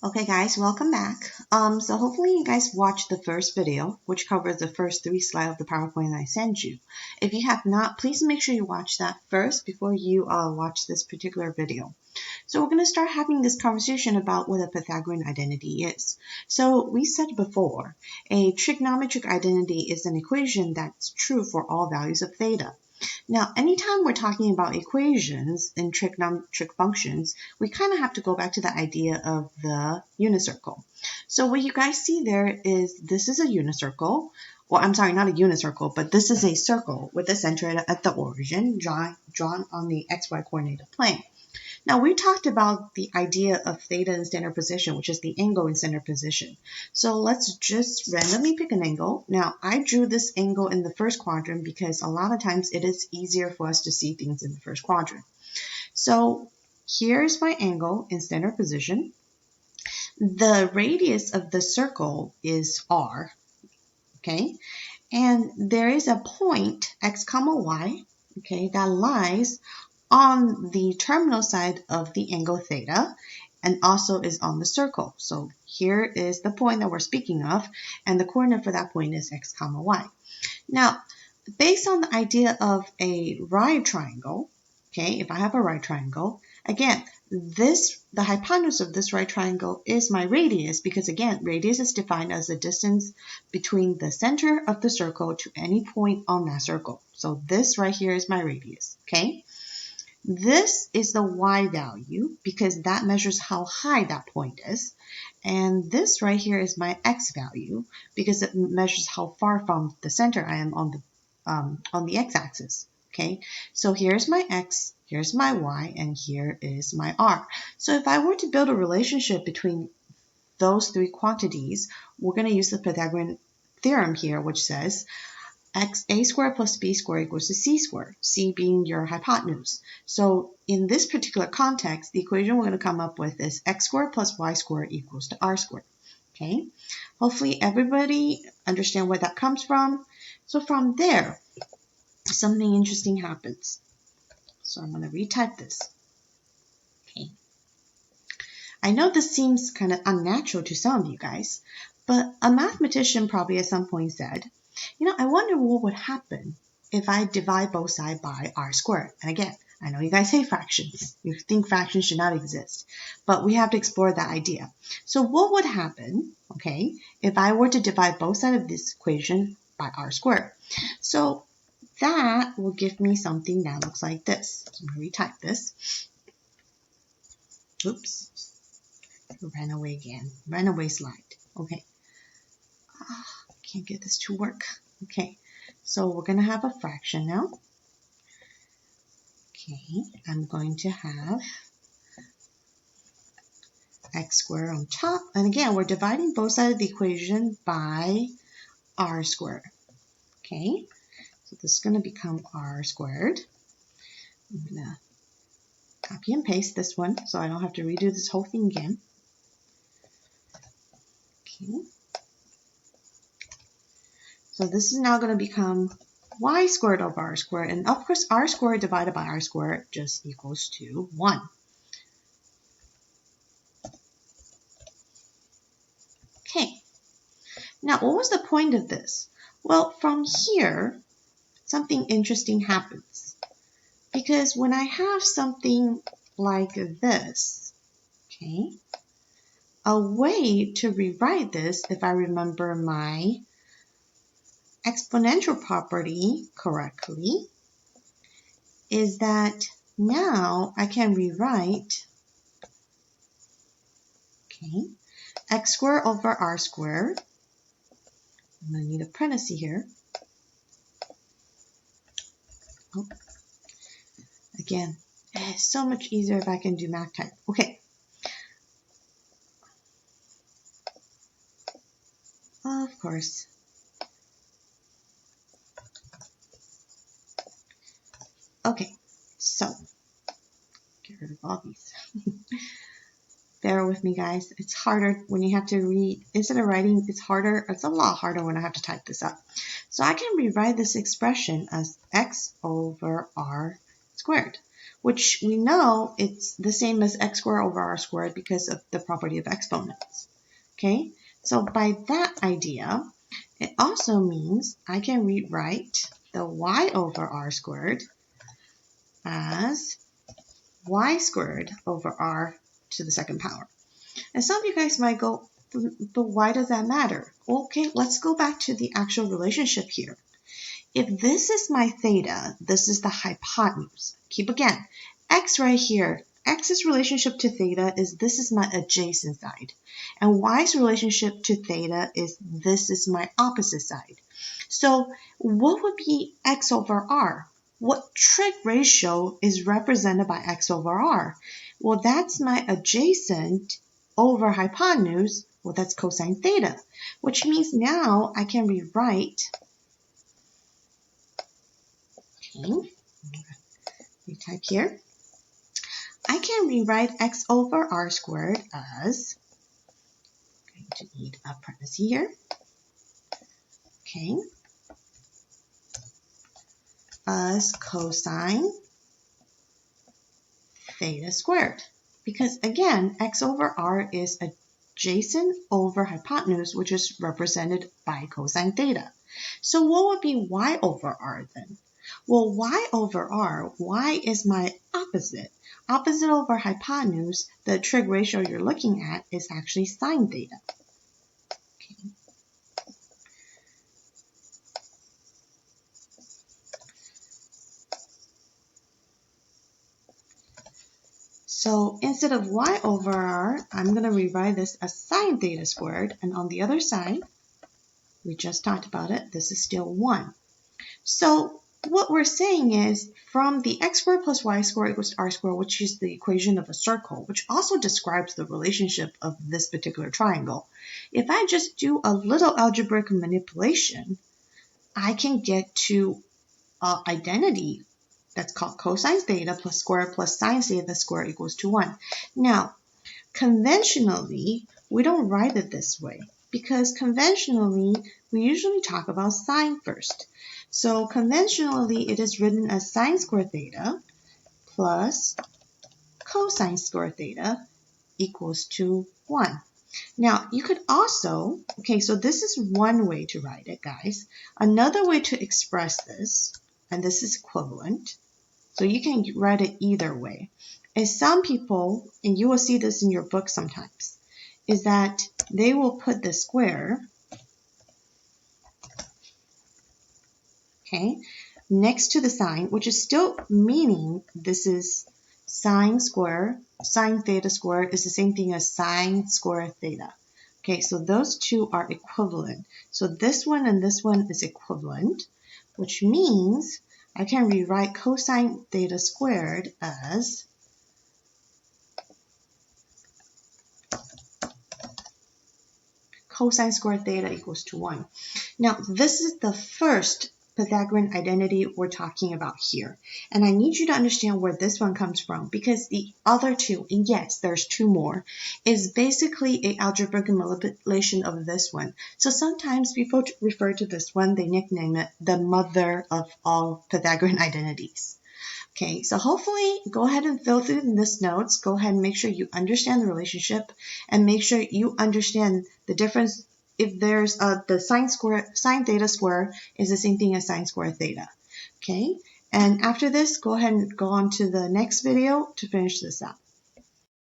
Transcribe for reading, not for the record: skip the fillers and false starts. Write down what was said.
Okay guys, welcome back. So hopefully you guys watched the first video, which covers the first 3 slides of the PowerPoint I sent you. If you have not, please make sure you watch that first before you watch this particular video. So we're going to start having this conversation about what a Pythagorean identity is. So we said before, a trigonometric identity is an equation that's true for all values of theta. Now, anytime we're talking about equations in trigonometric functions, we kind of have to go back to the idea of the unicircle. So what you guys see there is this is a unicircle. Well, I'm sorry, not a unicircle, but this is a circle with a center at the origin drawn on the xy coordinated plane. Now, we talked about the idea of theta in standard position, which is the angle in standard position. So let's just randomly pick an angle. Now, I drew this angle in the first quadrant because a lot of times it is easier for us to see things in the first quadrant. So here's my angle in standard position. The radius of the circle is r, okay? And there is a point, x comma y, okay, that lies on the terminal side of the angle theta and also is on the circle. So here is the point that we're speaking of, and the coordinate for that point is x comma y. Now, based on the idea of a right triangle, okay, if I have a right triangle, again, the hypotenuse of this right triangle is my radius because, again, radius is defined as the distance between the center of the circle to any point on that circle. So this right here is my radius, okay? This is the y value because that measures how high that point is. And this right here is my x value because it measures how far from the center I am on the x-axis. Okay, so here's my x, here's my y, and here is my r. So if I were to build a relationship between those three quantities, we're going to use the Pythagorean theorem here, which says a squared plus b squared equals to c squared, c being your hypotenuse. So in this particular context, the equation we're going to come up with is x squared plus y squared equals to r squared. Okay, hopefully everybody understand where that comes from. So from there, something interesting happens. So I'm going to retype this. Okay, I know this seems kind of unnatural to some of you guys, but a mathematician probably at some point said, I wonder what would happen if I divide both sides by r squared. And again, I know you guys hate fractions. You think fractions should not exist, but we have to explore that idea. So what would happen, okay, if I were to divide both sides of this equation by r squared? So that will give me something that looks like this. So I'm going to retype this. Oops, ran away again. Ran away slide. Okay. Can't get this to work. Okay, so we're going to have a fraction now. Okay, I'm going to have x squared on top. And again, we're dividing both sides of the equation by r squared. Okay, so this is going to become r squared. I'm going to copy and paste this one so I don't have to redo this whole thing again. Okay. So this is now going to become y squared over r squared. And of course, r squared divided by r squared just equals to 1. Okay. Now, what was the point of this? Well, from here, something interesting happens. Because when I have something like this, okay, a way to rewrite this, if I remember my exponential property correctly, is that now I can rewrite, okay, x squared over r squared. I'm going to need a parenthesis here. Oh. Again, it's so much easier if I can do math type. Okay. Of course. Okay, so get rid of all these. Bear with me, guys. It's harder when you have to read. Instead of writing, it's harder. It's a lot harder when I have to type this up. So I can rewrite this expression as x over r squared. which we know it's the same as x squared over r squared because of the property of exponents. Okay, so by that idea, it also means I can rewrite the y over r squared as y squared over r to the second power. And some of you guys might go, but why does that matter? Okay, let's go back to the actual relationship here. If this is my theta, this is the hypotenuse. Keep again, x right here, x's relationship to theta is this is my adjacent side. And y's relationship to theta is this is my opposite side. So what would be x over r? What trig ratio is represented by x over r? Well, that's my adjacent over hypotenuse. Well, that's cosine theta, which means now I can rewrite, okay, retype here. I can rewrite x over r squared as, I'm going to need a parenthesis here, okay, as cosine theta squared. Because again, x over r is adjacent over hypotenuse, which is represented by cosine theta. So what would be y over r then? Well, y over r, y is my opposite. Opposite over hypotenuse, the trig ratio you're looking at is actually sine theta. Okay. So instead of y over r, I'm going to rewrite this as sine theta squared. And on the other side, we just talked about it, this is still 1. So what we're saying is from the x squared plus y squared equals to r squared, which is the equation of a circle, which also describes the relationship of this particular triangle. If I just do a little algebraic manipulation, I can get to an identity that's called cosine theta plus square plus sine theta squared equals to 1. Now, conventionally, we don't write it this way because conventionally, we usually talk about sine first. So conventionally, it is written as sine squared theta plus cosine squared theta equals to 1. Now, you could also, okay, so this is one way to write it, guys. Another way to express this, and this is equivalent, so you can write it either way, is some people, and you will see this in your book sometimes, is that they will put the square, okay, next to the sine, which is still meaning this is sine theta squared is the same thing as sine square theta. Okay, so those two are equivalent. So this one and this one is equivalent, which means I can rewrite cosine theta squared as cosine squared theta equals to 1. Now, this is the first Pythagorean identity we're talking about here. And I need you to understand where this one comes from because the other two, and yes, there's two more, is basically an algebraic manipulation of this one. So sometimes people refer to this one, they nickname it the mother of all Pythagorean identities. Okay, so hopefully go ahead and fill through this notes. Go ahead and make sure you understand the relationship and make sure you understand the difference. If there's the sine theta square is the same thing as sine squared theta. Okay, and after this, go ahead and go on to the next video to finish this up.